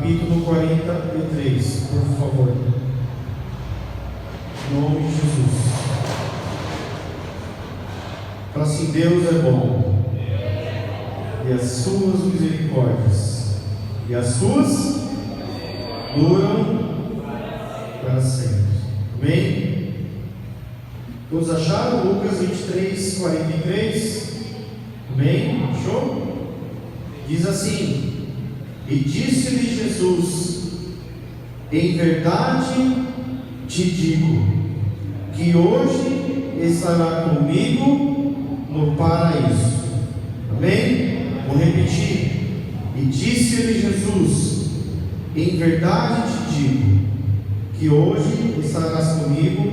capítulo 43, por favor. Em nome de Jesus. Fala assim: Deus é bom, e as suas misericórdias, e as suas duram para sempre. Amém? Todos acharam? Lucas 23, 43. Amém? Achou? Diz assim: e disse-lhe Jesus: em verdade te digo, que hoje estará comigo no paraíso. Amém? Vou repetir. E disse-lhe Jesus: em verdade te digo, que hoje estarás comigo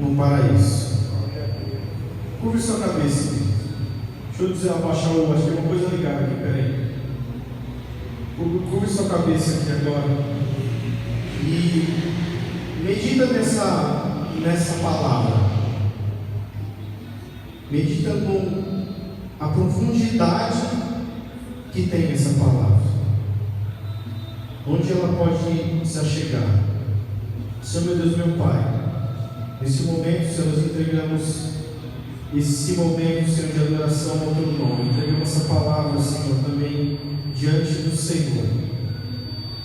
no paraíso. Curve sua cabeça, querido. Deixa eu dizer, abaixar o. Acho que tem uma coisa ligada aqui, peraí. Curve sua cabeça aqui agora. E medita nessa palavra. Medita com a profundidade que tem essa palavra. Onde ela pode se achegar. Senhor, meu Deus, meu Pai, nesse momento, Senhor, nós entregamos esse momento, Senhor, de adoração ao Teu nome. Entregamos essa palavra, Senhor, também diante do Senhor.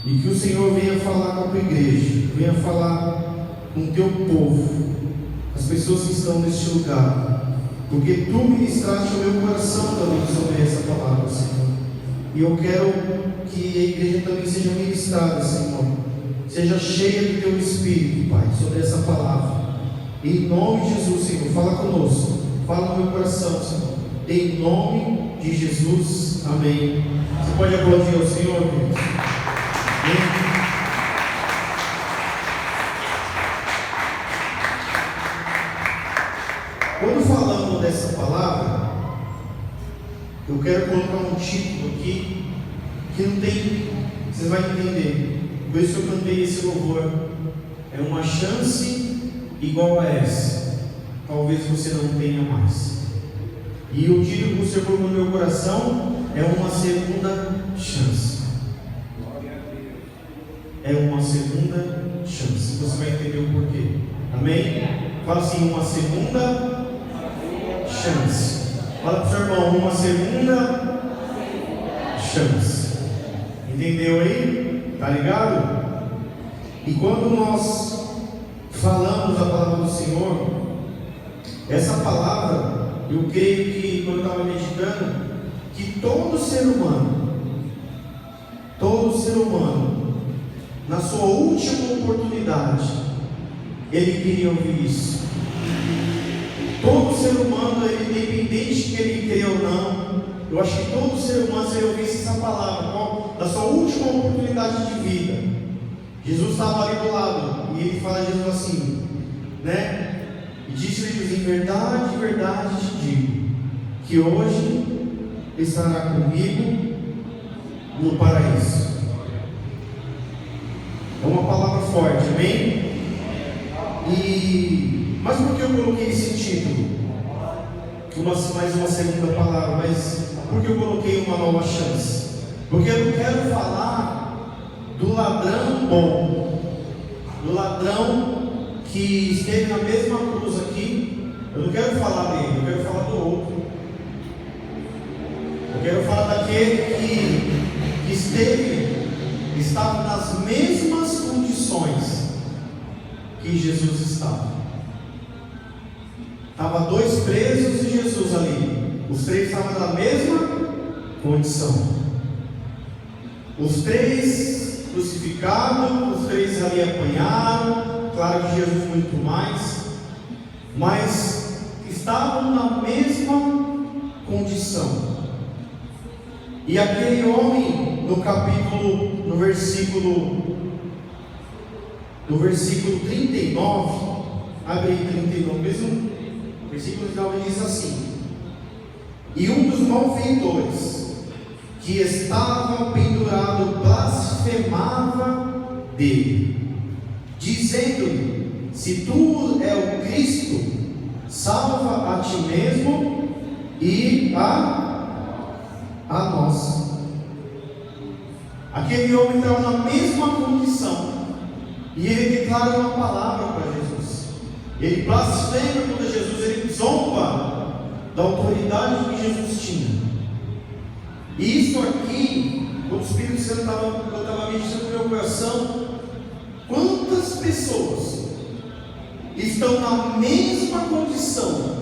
E que o Senhor venha falar com a Tua igreja, venha falar com o Teu povo, as pessoas que estão neste lugar, porque Tu ministraste ao meu coração também sobre essa palavra, Senhor. E eu quero que a igreja também seja ministrada, Senhor, seja cheia do Teu Espírito, Pai, sobre essa palavra. Em nome de Jesus, Senhor, fala conosco, fala no meu coração, Senhor. Em nome de Jesus, amém. Você pode aplaudir ao Senhor, queridos? Amém. Quando falamos dessa palavra, eu quero colocar um título aqui que não tem, você vai entender. Por isso eu cantei esse louvor. É uma chance igual a essa, talvez você não tenha mais. E o título que o Senhor colocou no meu coração é uma segunda chance. É uma segunda chance. Você vai entender o porquê. Amém? Fala assim: uma segunda chance. Fala para o seu irmão: uma segunda chance. Entendeu aí? Tá ligado? E quando nós falamos a palavra do Senhor, essa palavra, eu creio que quando eu estava meditando, que todo ser humano, na sua última oportunidade, ele queria ouvir isso. Todo ser humano, independente que ele creia ou não, eu acho que todo ser humano, se ele ouvisse essa palavra, na sua última oportunidade de vida, Jesus estava ali do lado, e ele fala a Jesus assim, né? E disse-lhe: em verdade, te digo, que hoje estará comigo no paraíso. É uma palavra forte, amém? Mas por que eu coloquei esse título? Mais uma segunda palavra, mas por que eu coloquei uma nova chance? Porque eu não quero falar do ladrão bom, do ladrão que esteve na mesma cruz aqui. Eu não quero falar dele, eu quero falar do outro. Eu quero falar daquele que estava nas mesmas condições que Jesus estava. Estava dois presos e Jesus ali. Os três estavam na mesma condição. Os três crucificados, os três ali apanharam. Claro que Jesus muito mais. Mas estavam na mesma condição. E aquele homem, no versículo 39, abre aí 39 mesmo, versículo 39 diz assim: e um dos malfeitores que estava pendurado blasfemava dele, dizendo-lhe: se tu é o Cristo, salva a ti mesmo e a nós. Aquele homem estava na mesma condição, e ele declara uma palavra para Jesus. Ele blasfema contra Jesus, ele zomba da autoridade que Jesus tinha. E isso aqui, quando o Espírito Santo estava meditando no meu coração, quantas pessoas estão na mesma condição,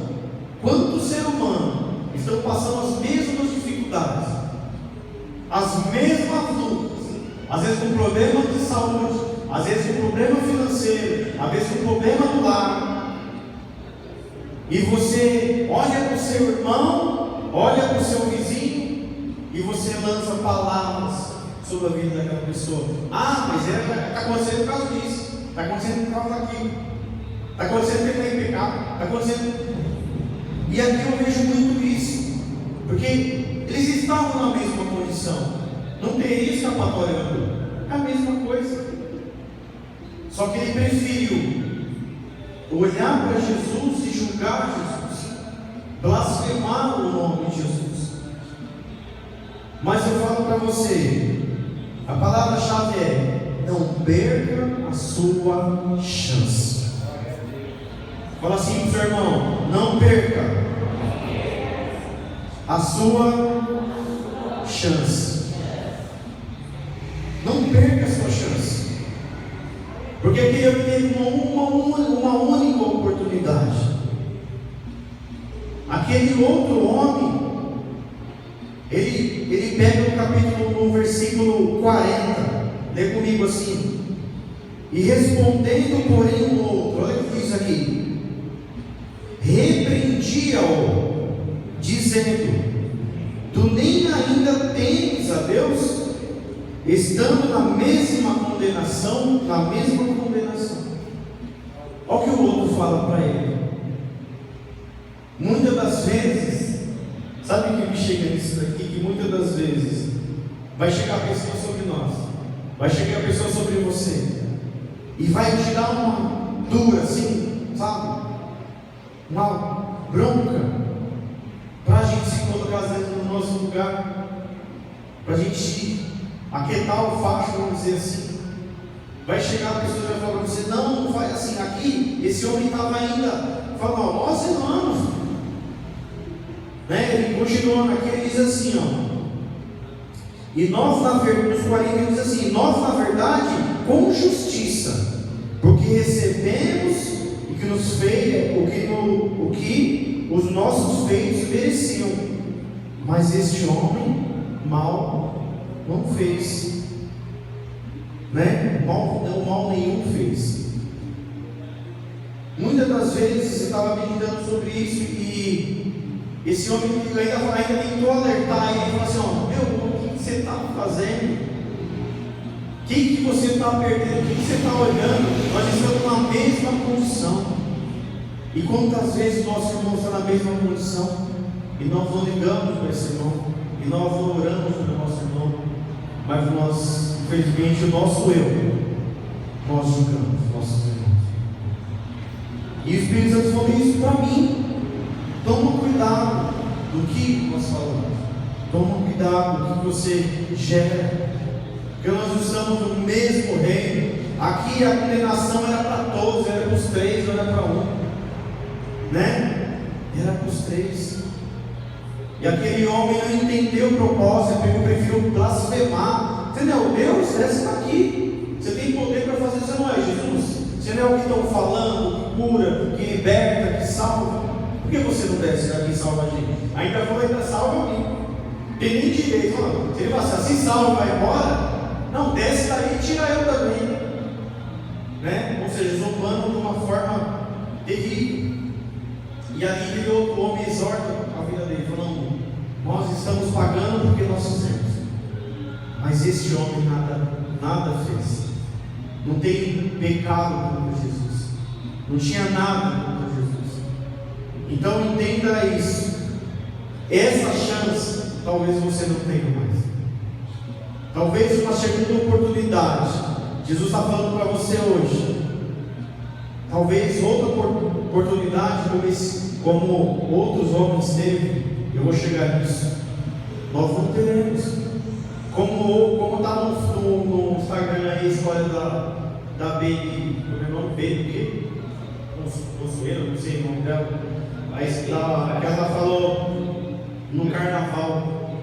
quanto ser humano, estão passando as mesmas dificuldades, as mesmas lutas, às vezes com problema de saúde, às vezes com problema financeiro, às vezes com problema do lar, e você olha para o seu irmão, olha para o seu vizinho, e você lança palavras sobre a vida daquela pessoa. Ah, mas está acontecendo por causa disso, está acontecendo por causa daquilo, está acontecendo porque está em pecado, está acontecendo. E aqui eu vejo muito isso, porque eles estavam na mesma condição, não teria escapatória da dor, é a mesma coisa. Só que ele preferiu olhar para Jesus e julgar Jesus, blasfemar o nome de Jesus. Mas eu falo para você, a palavra-chave é: não perca a sua chance. Fala assim para o seu irmão: não perca a sua chance. Não perca a sua chance. Porque aquele homem teve uma única oportunidade. Aquele outro homem, ele pega no capítulo, no versículo 40, lê comigo assim: e respondendo, porém, o outro, olha o que diz aqui, repreendia-o, dizendo: tu nem ainda temes a Deus, estando na mesma condenação, Olha o que o outro fala para ele. Muitas das vezes, sabe o que me chega nisso daqui? Que muitas das vezes vai chegar a pessoa sobre nós, vai chegar a pessoa sobre você, e vai te dar uma dura assim, sabe? Uma bronca, para a gente se colocar às vezes no nosso lugar, para a gente aquietar o facho, vamos dizer assim. Vai chegar a pessoa e vai falar para você: não faz assim. Aqui, esse homem estava ainda falando: nós irmãos, né? Ele continuando aqui, ele diz assim, e nós na verdade, nos 40 ele diz assim: nós na verdade, com justiça, porque recebemos o que nos fez, o que os nossos feitos mereciam, mas este homem mal não fez, né? Mal nenhum fez. Muitas das vezes eu estava meditando sobre isso, e esse homem ainda tentou alertar ele, falou assim: o que você está fazendo? O que você está perdendo? O que você está olhando? Nós estamos na mesma condição. E quantas vezes nós irmãos estão na mesma condição, e nós não ligamos para esse irmão, e nós não oramos para o nosso irmão, mas nós, infelizmente, o nosso eu, nós julgamos nossos irmãos. E o Espírito Santo falou isso para mim: toma cuidado do que nós falamos, toma cuidado do que você gera, porque nós estamos no mesmo reino. Aqui a condenação era para todos, era para os três, não era para um, né? Era para os três. E aquele homem não entendeu o propósito, ele preferiu blasfemar. Entendeu? Deus, desce daqui. Você tem poder para fazer isso, não é, Jesus? Você não é o que estão falando, que cura, que liberta, que salva. Por que você não desce daqui e salva a gente? Ainda falou: ainda salva a mim. Tem nem direito. Se ele fala assim: salva, vai embora. Não, desce daí e tira eu também, né? Ou seja, zombando de uma forma terrível. E ali aquele outro homem exorta a vida dele, falando: nós estamos pagando porque nós fizemos. Mas este homem nada fez. Não tem pecado contra Jesus. Não tinha nada contra Jesus. Então entenda isso. Essa chance talvez você não tenha mais. Talvez uma segunda oportunidade. Jesus está falando para você hoje. Talvez outra oportunidade como outros homens teve. Eu vou chegar nisso. Nós não teremos. Como está no Instagram aí a história da Baby, como é o nome? Baby Consuelo, não sei o nome dela. Aí que ela falou no carnaval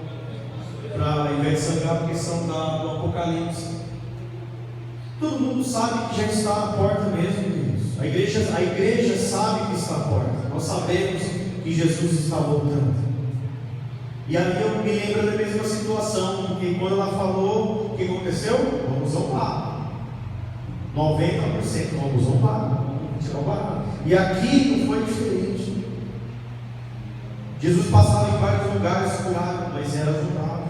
para Ivete Sangalo, questão do Apocalipse. Todo mundo sabe que já está à porta mesmo, queridos. A igreja sabe que está à porta. Nós sabemos que Jesus está voltando. E ali eu me lembro da mesma situação, porque quando ela falou, o que aconteceu? Vamos zombar. 90% vamos zombar. Tirar o barato. E aqui não foi diferente. Jesus passava em vários lugares curado, mas era zombado.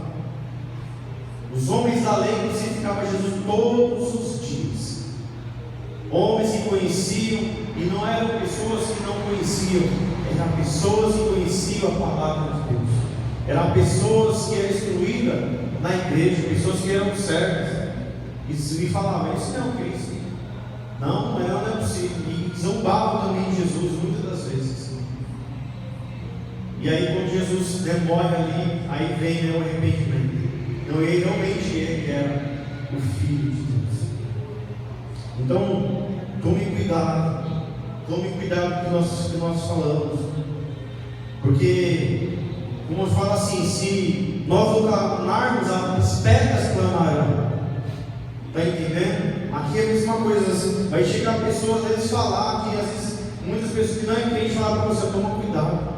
Os homens da lei crucificavam Jesus todos os dias. Homens que conheciam, e não eram pessoas que não conheciam, eram pessoas que conheciam a palavra de Deus. Eram pessoas que eram instruídas na igreja, pessoas que eram certas. E me falavam, isso não é Cristo. Não é possível. E zombavam também de Jesus muitas das vezes. E aí quando Jesus morre ali, aí vem o arrependimento. Então ele realmente era o Filho de Deus. Então, tome cuidado com o que nós falamos. Porque, como eu falo assim, se nós clamarmos, as pedras clamarão. Está entendendo? Aqui é a mesma coisa. Assim, vai chegar pessoas, às vezes, falar que, às vezes, muitas pessoas que não entendem falar para você, toma cuidado.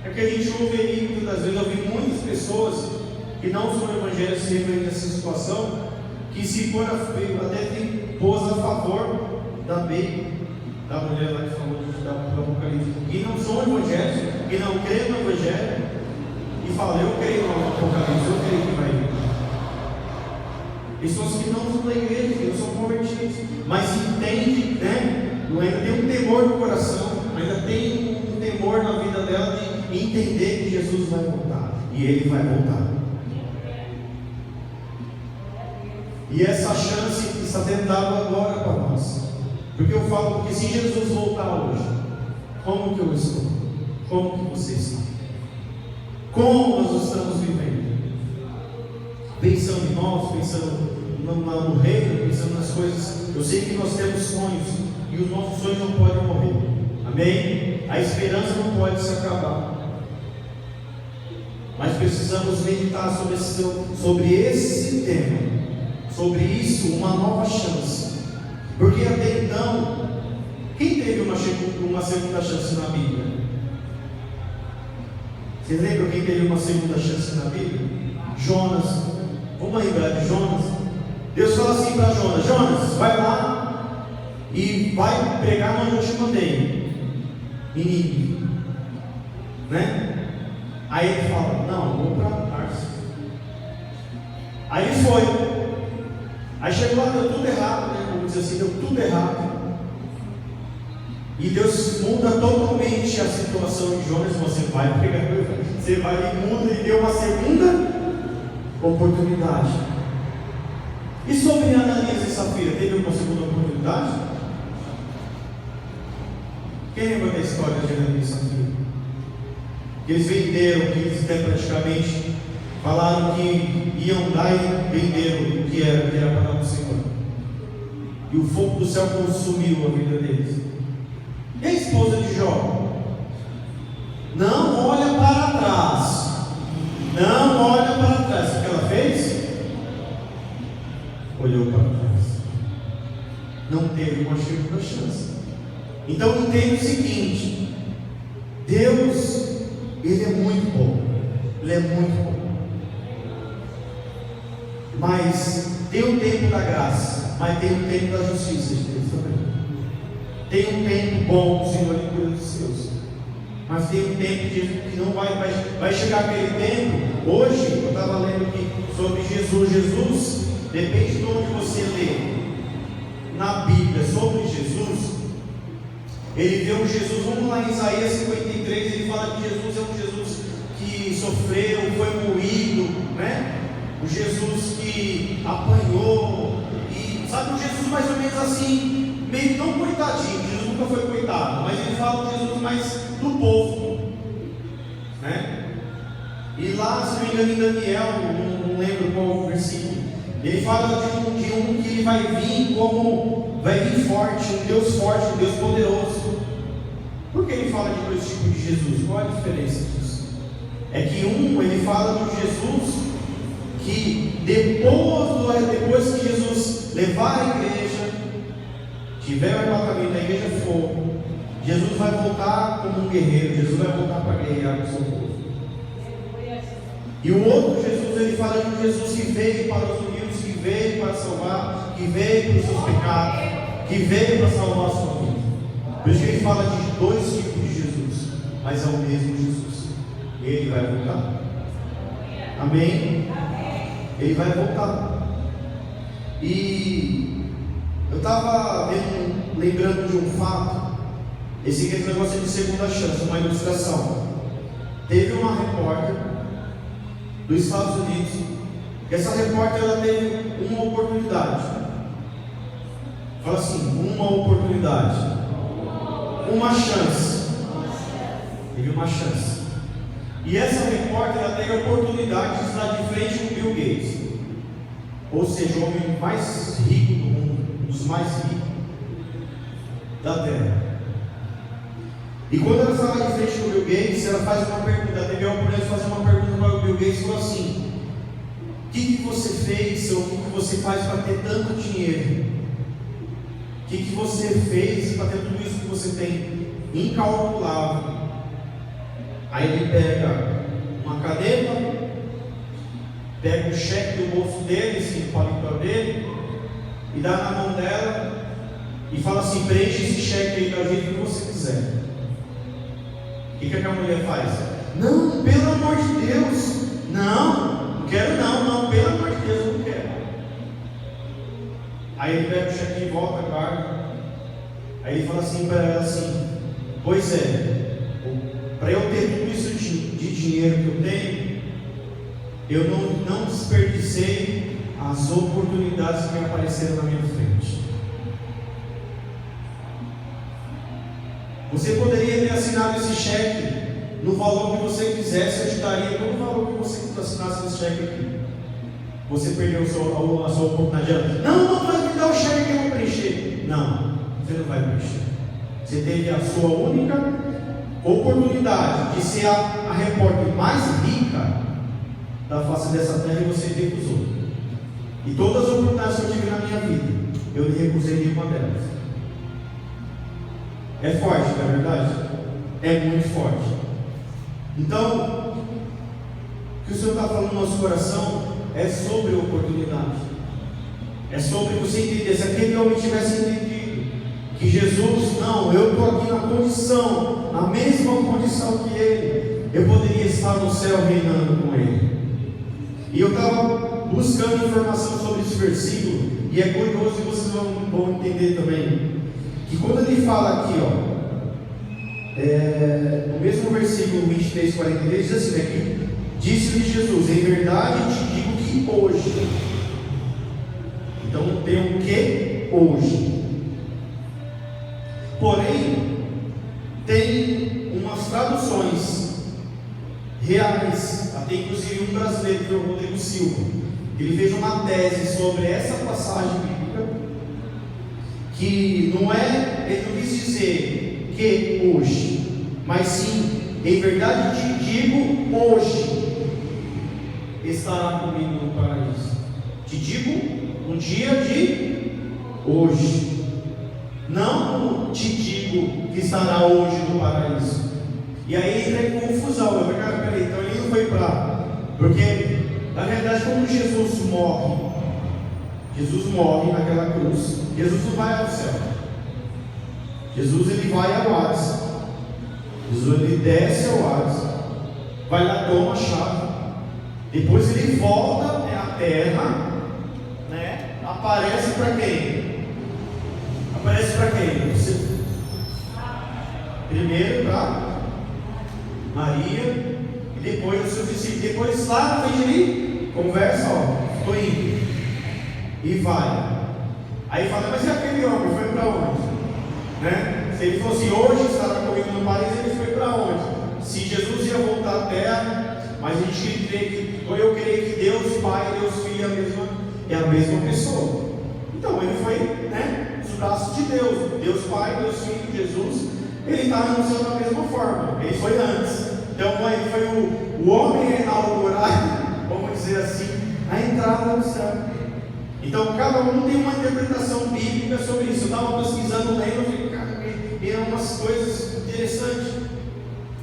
É que a gente ouve aí, muitas das vezes, eu ouvi muitas pessoas que não são evangélicos se referem a essa situação, que se for até tem pôs a favor da mulher lá que falou do Apocalipse, que não são evangélicos, que não creem no Evangelho, e falam, eu creio no Apocalipse, eu creio que vai vir. Pessoas que não são da igreja, que não são convertidas, mas entendem, né? Ainda tem um temor no coração, ainda tem um temor na vida dela de entender que Jesus vai voltar, e Ele vai voltar. E essa chance está sendo dada agora para nós. Porque eu falo que se Jesus voltar hoje, como que eu estou? Como que você está? Como nós estamos vivendo? Pensando em nós, pensando no reino, pensando nas coisas. Eu sei que nós temos sonhos, e os nossos sonhos não podem morrer. Amém? A esperança não pode se acabar. Mas precisamos meditar sobre esse tema. Sobre isso, uma nova chance. Porque até então, quem teve uma segunda chance na Bíblia? Vocês lembram quem teve uma segunda chance na Bíblia? Jonas. Vamos lembrar de Jonas? Deus fala assim para Jonas: Jonas, vai lá e vai pregar onde eu te mandei, Nínive, né? Aí ele fala: não, vou para Tarso. Aí ele foi. Aí chegou lá, deu tudo errado, né? Vamos dizer assim, deu tudo errado. E Deus muda totalmente a situação de Jonas. Você vai pregar, você vai e muda, e deu uma segunda oportunidade. E sobre Ananias e Safira, teve uma segunda oportunidade? Quem lembra da história de Ananias e Safira? Que eles venderam, que eles até praticamente falaram que iam dar e venderam o que era para dar para o Senhor. E o fogo do céu consumiu a vida deles. E a esposa de Jó? Não olha para trás. Não olha para trás. O que ela fez? Olhou para trás. Não teve uma segunda chance. Então entenda o seguinte: Deus, Ele é muito bom. Ele é muito bom. Mas tem um tempo da graça, mas tem um tempo da justiça de Deus também. Tem um tempo bom do Senhor em cuida dos seus, mas tem um tempo que não vai chegar aquele tempo. Hoje eu estava lendo aqui sobre Jesus. Jesus, depende de onde você lê na Bíblia sobre Jesus. Ele vê um Jesus, vamos lá em Isaías 53, ele fala que Jesus é um Jesus que sofreu, foi moído, né? O Jesus que apanhou, e sabe, um Jesus mais ou menos assim, meio não coitadinho. Jesus nunca foi coitado, mas ele fala de Jesus mais do povo, né? E lá, se não me engano, em Daniel, não lembro qual versículo, ele fala de um que ele vai vir forte, um Deus forte, um Deus poderoso. Por que ele fala de dois tipos de Jesus? Qual é a diferença disso? É que ele fala do Jesus que depois que Jesus levar a igreja, tiver o arrebatamento da igreja for, Jesus vai voltar como um guerreiro, Jesus vai voltar para guerrear com o seu povo. E o outro Jesus, ele fala de um Jesus que veio para os humildes, que veio para salvar, que veio para os seus pecados, que veio para salvar a sua vida. Por isso que ele fala de dois tipos de Jesus, mas é o mesmo Jesus. Ele vai voltar. Amém? Ele vai voltar. E eu estava lembrando de um fato. Esse aqui é um negócio de segunda chance, uma ilustração. Teve uma repórter dos Estados Unidos, que essa repórter ela teve uma oportunidade. Fala assim, uma oportunidade, uma chance. Teve uma chance. E essa repórter ela teve a oportunidade de estar de frente com Bill Gates, ou seja, o homem mais rico do mundo, um dos mais ricos da Terra. E quando ela estava de frente com o Bill Gates, ela faz uma pergunta, ela teve a oportunidade de fazer uma pergunta para o Bill Gates, falou assim: o que você fez, ou o que você faz para ter tanto dinheiro? O que você fez para ter tudo isso que você tem? Incalculável. Aí ele pega uma caneta, pega o cheque do bolso dele, assim, do paletó dele, e dá na mão dela, e fala assim: preenche esse cheque aí do jeito que você quiser. O que aquela mulher faz? Não, pelo amor de Deus, não quero não, pelo amor de Deus, eu não quero. Aí ele pega o cheque de volta, guarda. Aí ele fala assim para ela assim: pois é, para eu ter tudo isso de dinheiro que eu tenho, eu não desperdicei as oportunidades que apareceram na minha frente. Você poderia ter assinado esse cheque no valor que você quisesse, eu te daria todo o valor que você assinasse esse cheque aqui. Você perdeu a sua oportunidade. Não, mas me dá o cheque que eu vou preencher. Não, você não vai preencher. Você teve a sua única oportunidade de ser a repórter mais rica da face dessa terra e você recusou. E todas as oportunidades que eu tive na minha vida, eu lhe recusei nenhuma delas. É forte, não é verdade? É muito forte. Então, o que o Senhor está falando no nosso coração é sobre oportunidade. É sobre você entender. Se aquele homem tivesse entendido que Jesus, não, eu estou aqui na condição, na mesma condição que ele, eu poderia estar no céu reinando com ele. E eu estava buscando informação sobre esse versículo, e é curioso, e vocês vão entender também, que quando ele fala aqui, no mesmo versículo 23, 43, diz assim, né, disse-lhe Jesus: em verdade te digo que hoje. Então tem o que? Hoje. Porém, tem umas traduções reais, até inclusive um brasileiro, que é o Rodrigo Silva, ele fez uma tese sobre essa passagem bíblica, que não é, ele não quis dizer que hoje, mas sim, em verdade te digo, hoje estará comigo no paraíso. Te digo, no dia de hoje. Não te digo que estará hoje no paraíso. E aí entra em confusão. Eu falei, cara, peraí, então ele não foi para. Porque, na verdade, quando Jesus morre naquela cruz. Jesus não vai ao céu. Jesus ele vai ao Hades. Jesus ele desce ao Hades. Vai lá, toma a chave. Depois ele volta à terra, né? Aparece para quem? Aparece para quem? Primeiro para Maria e depois os seus discípulos. Depois lá na frente ele conversa, estou indo. E vai. Aí fala, mas e aquele homem? Foi para onde? Né? Se ele fosse hoje, estará comigo no paraíso, ele foi para onde? Se Jesus ia voltar à terra, mas a gente crê que, ou eu creio que Deus Pai e Deus Filho é a mesma pessoa. Então ele foi, os braços de Deus, Deus Pai, Deus Filho, Jesus, ele está anunciando da mesma forma, ele foi antes. Então ele foi o homem a inaugurar, vamos dizer assim, a entrada no céu. Então cada um tem uma interpretação bíblica sobre isso. Eu estava pesquisando, lendo, eu falei, cara, eram umas coisas interessantes,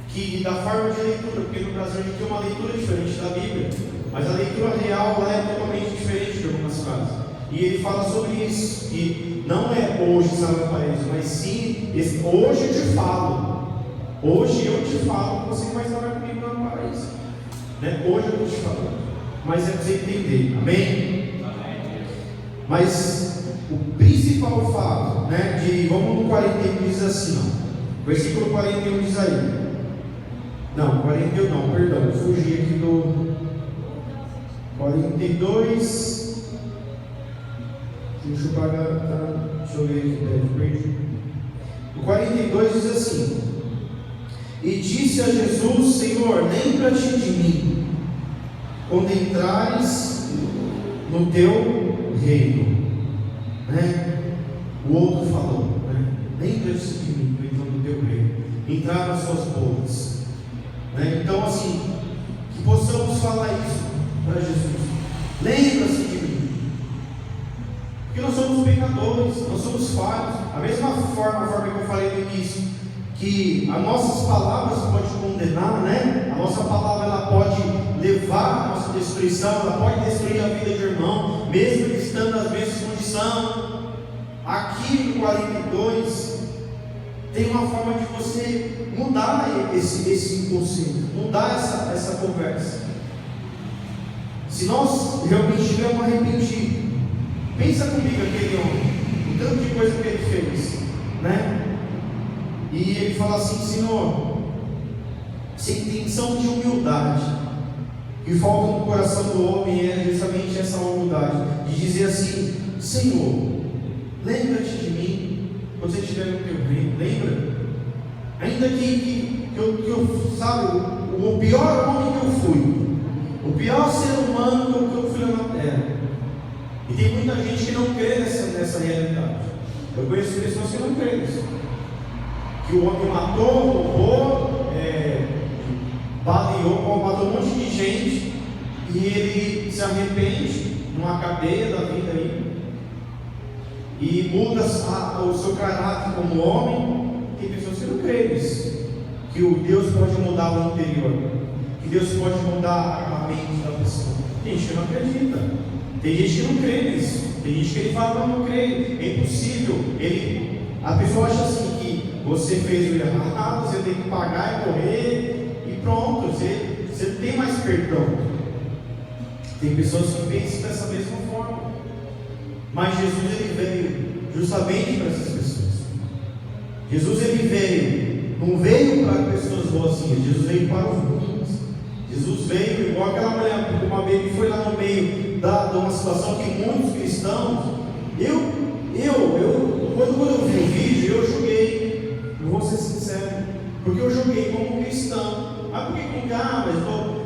que da forma de leitura, porque no Brasil a gente tem uma leitura diferente da Bíblia, mas a leitura real lá é totalmente diferente de algumas frases. E ele fala sobre isso, que não é hoje está na parede, mas sim, hoje eu te falo. Hoje eu te falo, você vai estar comigo lá no paraíso. Hoje eu estou te falando. Mas é para você entender, amém? Mas o principal fato, vamos no 41, diz assim, ó, versículo 41 diz aí. Não, 41 não, perdão, eu fugi aqui do 42. Deixa eu pagar, deixa eu ver aqui, perdi. O 42 diz assim: e disse a Jesus, Senhor, lembra-te de mim, quando entrares no teu reino. O outro falou, lembra-te de mim, quando entrar no teu reino, entrar nas suas bodas. Então assim, que possamos falar isso para Jesus. Lembra-se de mim. Porque nós somos pecadores, nós somos falhos. A mesma forma que eu falei no início, que as nossas palavras podem condenar, a nossa palavra ela pode levar a nossa destruição, ela pode destruir a vida de irmão, mesmo ele estando nas mesmas condições. Aqui no 42 tem uma forma de você mudar esse conceito, mudar essa conversa. Se nós realmente estivermos arrependidos, pensa comigo aquele homem, o tanto de coisa que ele fez, E ele fala assim, Senhor, sem intenção de humildade, que falta no coração do homem é justamente essa humildade, de dizer assim, Senhor, lembra-te de mim, quando você estiver no teu reino, lembra? Ainda que eu sabe, o pior homem que eu fui, o pior ser humano que eu fui na terra. E tem muita gente que não crê nessa realidade. Eu conheço pessoas que não creem nisso. Que o homem matou, roubou, baleou, matou um monte de gente, e ele se arrepende numa cadeia da vida aí, e muda o seu caráter como homem. Tem pessoas que não creem nisso, que o Deus pode mudar o interior, que Deus pode mudar a mente da pessoa. Tem gente que não acredita, tem gente que não crê nisso, tem gente que ele fala, não creio, é impossível. A pessoa acha assim que você fez o errado, você tem que pagar e morrer e pronto, você não tem mais perdão. Tem pessoas que pensam dessa mesma forma, mas Jesus ele veio justamente para essas pessoas. Jesus ele não veio para pessoas boazinhas, Jesus veio para os ruins. Jesus veio igual aquela mulher, porque uma vez ele foi lá no meio de uma situação que muitos cristãos, quando eu vi o vídeo, eu julguei, eu vou ser sincero, porque eu julguei como cristão. Mas por que mas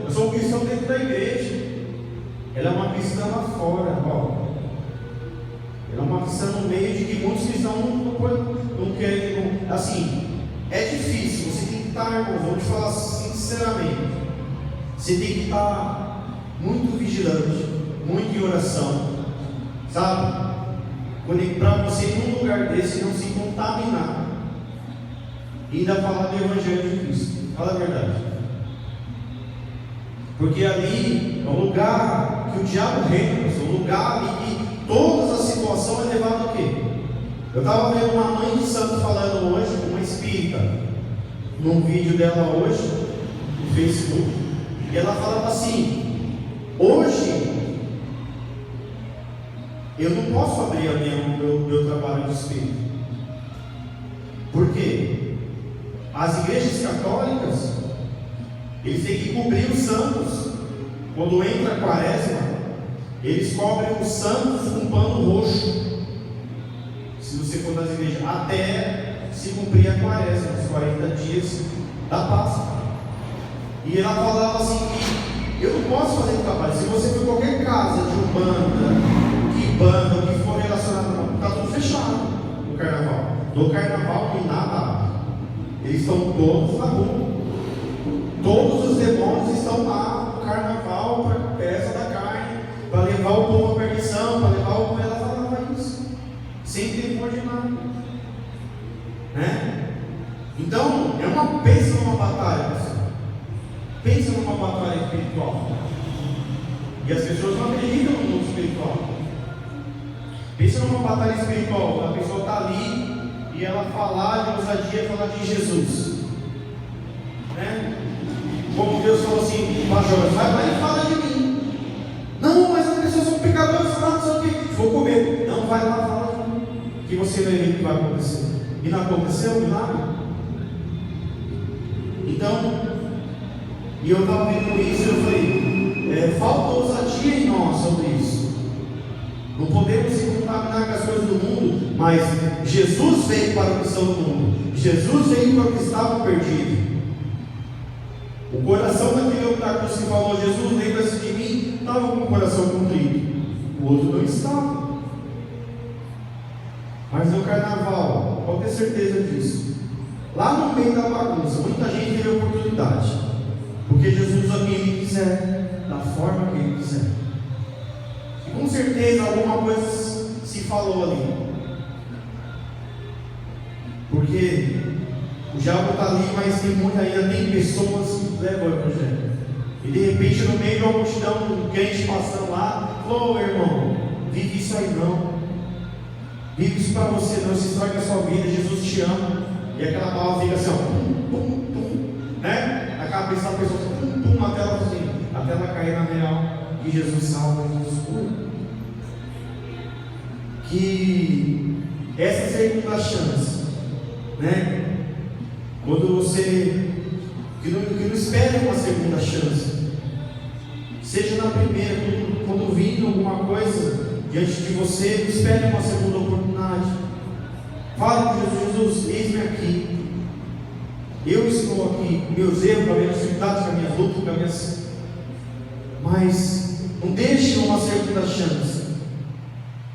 eu sou um cristão dentro da igreja? Ela é uma cristã lá fora, ela é uma cristã no meio de que muitos cristãos não querem, assim, é difícil, você tem que estar, irmãos, vou te falar sinceramente, você tem que estar muito vigilante, muito em oração, sabe? Para você ir num lugar desse não se contaminar e ainda falar do Evangelho de Cristo. Fala a verdade. Porque ali é um lugar que o diabo reina, é um lugar em que toda a situação é levada a quê? Eu estava vendo uma mãe de santo falando hoje, uma espírita, num vídeo dela hoje, no Facebook, e ela falava assim: hoje eu não posso abrir o meu trabalho de espírito. Por quê? As igrejas católicas, eles têm que cobrir os santos. Quando entra a quaresma, eles cobrem os santos com pano roxo. Se você for nas igrejas, até se cumprir a quaresma, os 40 dias da Páscoa. E ela falava assim que eu não posso fazer trabalho. Se você for qualquer casa de banda, o que for relacionado, está tudo fechado no carnaval. No carnaval não nada. Eles estão todos na rua. Todos os demônios estão lá no carnaval para a peça da carne, para levar o povo à perdição, para levar o povo. Ela falava isso, sem temor de nada, né? Então, pensa numa batalha, pessoal. Pensa numa batalha espiritual. E as pessoas não acreditam no mundo espiritual. Pensa numa batalha espiritual. A pessoa está ali e ela falar de ousadia, falar de Jesus, né? Como Deus falou assim para Jonas: vai lá e fala de mim. Não, mas as pessoas são pecadores, não sei o que. Vou comer. Não, vai lá, fala de mim, que você vai ver o que vai acontecer. E não aconteceu nada. Então, e eu estava vendo isso e eu falei, falta ousadia em nós sobre isso. Não podemos se contaminar com as coisas do mundo, mas Jesus veio para o que são do mundo. Jesus veio para o que estava perdido. O coração daquele homem da cruz que falou: Jesus, lembra-se de mim, estava com o coração contrito. O outro não estava. Mas no carnaval, pode ter certeza disso, lá no meio da bagunça, muita gente teve a oportunidade, porque Jesus usa quem Ele quiser, da forma que Ele quiser. E com certeza alguma coisa se falou ali, porque o diabo está ali, mas ainda tem pessoas que levam o Evangelho. E de repente, no meio de uma multidão, um crente passando lá, falou: ô irmão, vive isso aí não, vive isso para você não, se estraga a sua vida, Jesus te ama. E aquela palavra fica assim, ó, pum, pum, né? A cabeça da pessoa, pum, pum, até ela cair na real, e Jesus salva, Jesus cura. Que essa segunda chance, né? Quando você que não espera uma segunda chance, seja na primeira, quando vindo alguma coisa diante de você, não espere uma segunda oportunidade. Fale com Jesus: eis-me aqui, eu estou aqui, com meus erros, com as minhas dificuldades, com as minhas lutas, com as minhas... Mas não deixe uma segunda chance.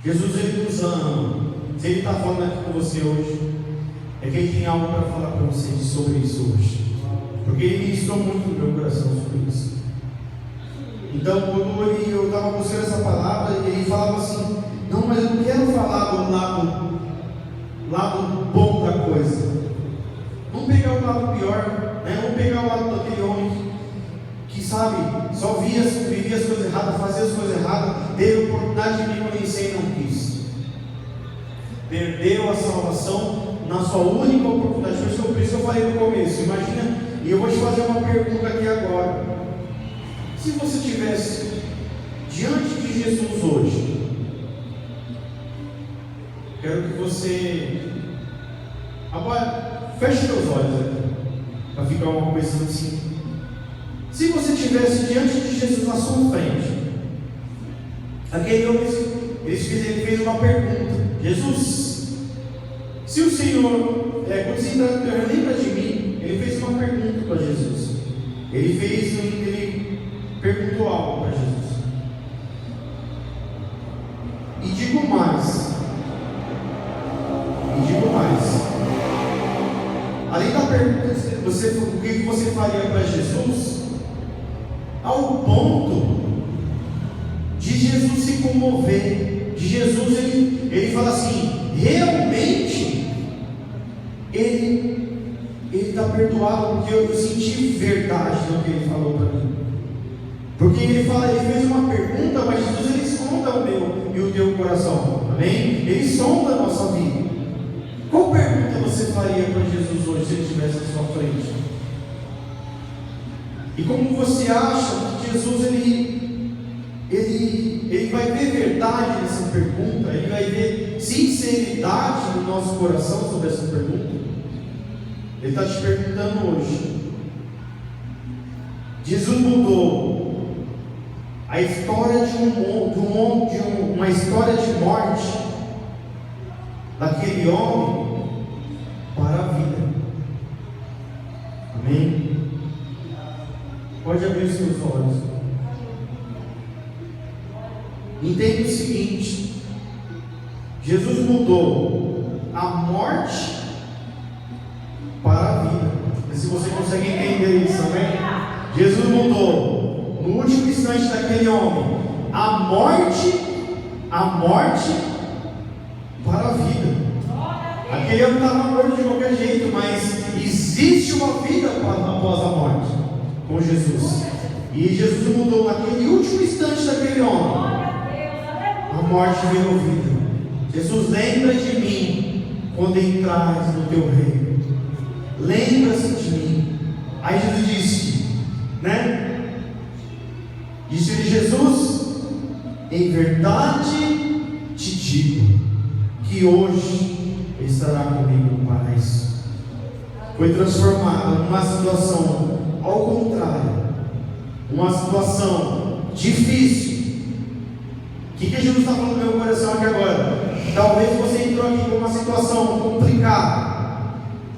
Jesus, Ele nos ama. Se Ele está falando aqui com você hoje, é que Ele tem algo para falar para você sobre isso hoje, porque Ele ministrou muito no meu coração sobre isso. Então, quando eu estava buscando essa palavra, Ele falava assim: não, mas eu não quero falar do lado bom da coisa. Vamos pegar o lado pior, né? Vamos pegar o lado daquele homem que sabe, só vivia as coisas erradas, fazia as coisas erradas, teve a oportunidade de me conhecer e não quis. Perdeu a salvação na sua única oportunidade. Por isso que eu falei no começo. Imagina, e eu vou te fazer uma pergunta aqui agora. Se você estivesse diante de Jesus hoje, quero que você agora feche seus olhos aqui, para ficar uma coisa assim. Se você estivesse diante de Jesus na sua frente, aquele homem, ele fez uma pergunta: Jesus, se o Senhor, quando se lembra de mim, ele fez uma pergunta para Jesus. Ele perguntou algo para Jesus. E digo mais. Além da pergunta, o que você faria para Jesus? Ao ponto de Jesus se comover, de Jesus ele fala assim: realmente ele está perdoado, porque eu senti verdade no que ele falou para mim. Porque ele fez uma pergunta, mas Jesus ele sonda o meu e o teu coração, amém? Ele sonda a nossa vida. Qual pergunta você faria para Jesus hoje se ele estivesse à sua frente? E como você acha que Jesus ele vai ver verdade nessa pergunta? Ele vai ver sinceridade no nosso coração sobre essa pergunta? Ele está te perguntando hoje. Jesus mudou a história de uma história de morte daquele homem para a vida. Amém? Pode abrir os seus olhos. Entenda o seguinte: Jesus mudou a morte para a vida. Se você consegue entender isso, amém? Jesus mudou, no último instante daquele homem, a morte para a vida. Aquele homem estava morto de qualquer jeito, mas existe uma vida após a morte com Jesus. E Jesus mudou naquele último instante daquele homem. A morte virou vida. Jesus, lembra de mim quando entrares no teu reino. Lembra-se de mim. Aí Jesus disse, né? Disse-lhe Jesus: em verdade te digo que hoje estará comigo no paraíso. Foi transformada numa situação ao contrário, uma situação difícil. O que Jesus está falando no meu coração aqui agora? Talvez você entrou aqui com uma situação complicada.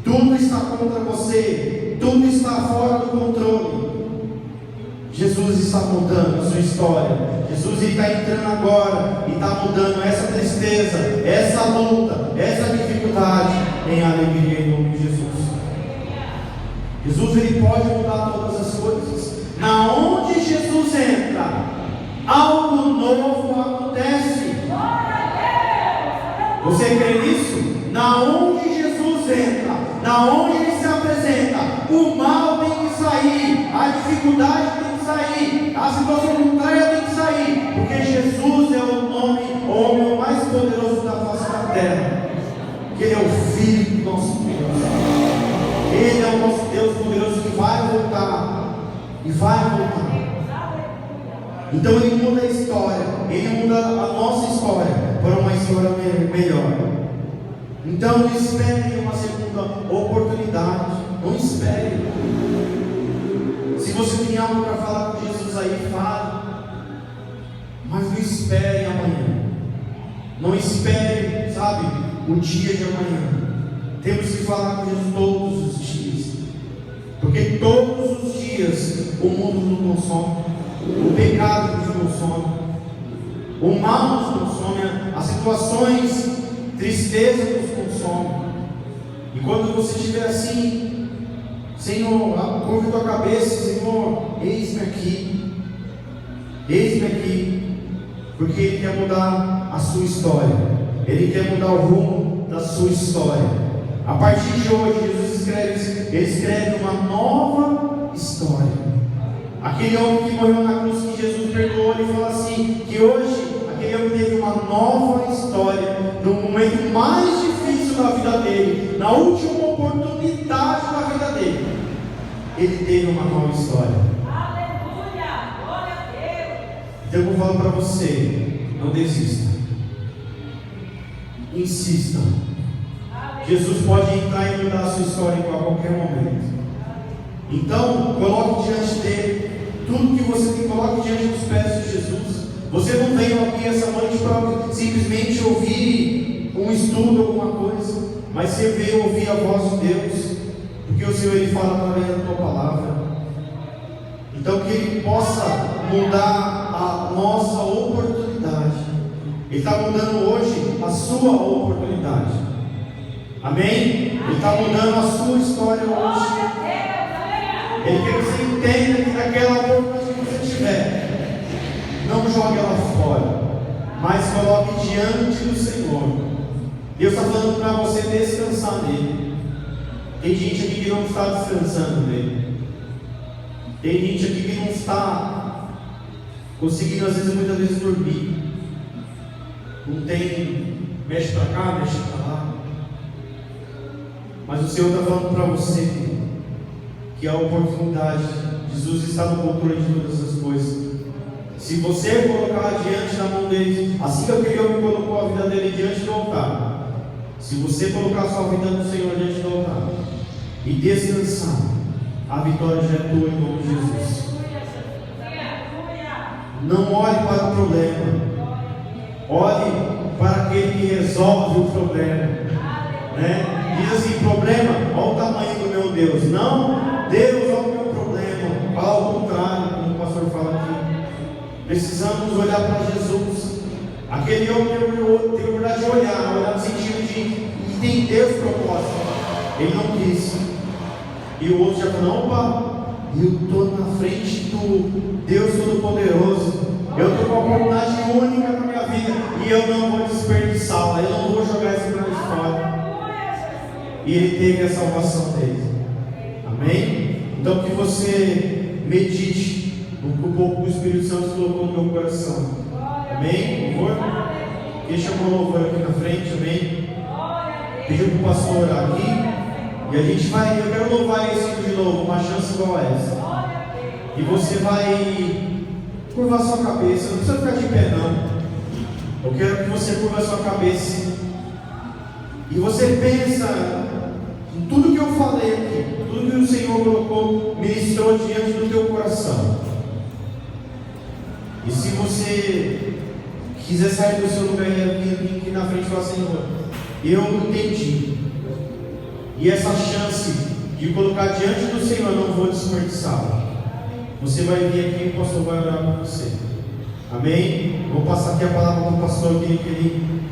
Tudo está contra você, tudo está fora do controle. Jesus está mudando a sua história. Jesus está entrando agora e está mudando essa tristeza, essa luta, essa dificuldade em alegria em nome de Jesus. Jesus, ele pode mudar todas as coisas. Na onde Jesus entra, algo novo acontece. Você crê nisso? Na onde Jesus entra, na onde ele se apresenta, o mal tem que sair, a dificuldade tem que sair, a situação contrária tem que sair, porque Jesus é o homem mais poderoso da face da terra, que ele é o Filho do nosso Deus. Ele é o nosso Deus poderoso que vai voltar e vai voltar. Então ele muda a história, ele muda a nossa história para uma história melhor. Então não espere uma segunda oportunidade. Não espere. Se você tem algo para falar com Jesus aí, fale. Mas não espere amanhã. Não espere, sabe, o dia de amanhã. Temos que falar com Jesus todos os dias. Porque todos os dias o mundo nos consome. O pecado nos consome. O mal nos consome. As situações, tristeza nos consome. E quando você estiver assim, Senhor, curva a tua cabeça, Senhor, eis-me aqui, porque Ele quer mudar a sua história, Ele quer mudar o rumo da sua história. A partir de hoje, Jesus escreve uma nova história. Aquele homem que morreu na cruz, que Jesus perdoou, ele fala assim, que hoje aquele homem teve uma nova história, no momento mais difícil da vida dele, na última oportunidade da vida dele, ele teve uma nova história. Aleluia, glória a Deus. Então eu vou falar para você, não desista, insista. Jesus pode entrar e mudar a sua história em qualquer momento. Então coloque diante dele tudo que você tem, coloque diante dos pés de Jesus. Você não veio aqui essa noite para simplesmente ouvir um estudo, alguma coisa, mas você veio ouvir a voz de Deus, porque o Senhor ele fala através da tua palavra. Então que Ele possa mudar a nossa oportunidade. Ele está mudando hoje a sua oportunidade. Amém? Ele está mudando a sua história hoje. Ele quer que você entenda que naquela oportunidade que você tiver, não jogue ela fora, mas coloque diante do Senhor. Deus está falando para você descansar nele. Tem gente aqui que não está descansando nele. Tem gente aqui que não está conseguindo, às vezes, muitas vezes dormir. Não tem, mexe para cá, mexe para lá. Mas o Senhor está falando para você que a oportunidade, Jesus está no controle de todas as coisas. Se você colocar diante da mão dele, assim que aquele homem colocou a vida dele diante do altar, se você colocar a sua vida no Senhor diante do altar e descansar, a vitória já é tua em nome de Jesus. Não olhe para o problema, olhe para aquele que resolve o problema, né? Diz assim, problema, olha o tamanho do meu Deus. Não, Deus é o meu problema, ao contrário. Precisamos olhar para Jesus. Aquele homem tem a oportunidade de olhar no sentido de entender os propósitos. Ele não quis. E o outro já falou: opa, eu estou na frente do Deus Todo-Poderoso. Eu estou com uma oportunidade única para a minha vida. E eu não vou desperdiçá-la. Eu não vou jogar esse plano de fora. E ele teve a salvação dele. Amém? Então que você medite no que o pouco do Espírito Santo colocou no meu coração. Amém? Por favor? Deixa o louvor aqui na frente. Amém? Pediu para o pastor orar aqui. E a gente vai, eu quero louvar esse de novo, uma chance igual a essa. E você vai curvar sua cabeça, não precisa ficar de pé não. Eu quero que você curva sua cabeça. E você pensa em tudo que eu falei aqui, tudo que o Senhor colocou, ministrou diante do teu coração. E se você quiser sair do seu lugar e vir aqui na frente e falar: Senhor, eu entendi. E essa chance de colocar diante do Senhor, eu não vou desperdiçá-la. Você vai vir aqui e o pastor vai orar por você. Amém? Vou passar aqui a palavra para o pastor, que ele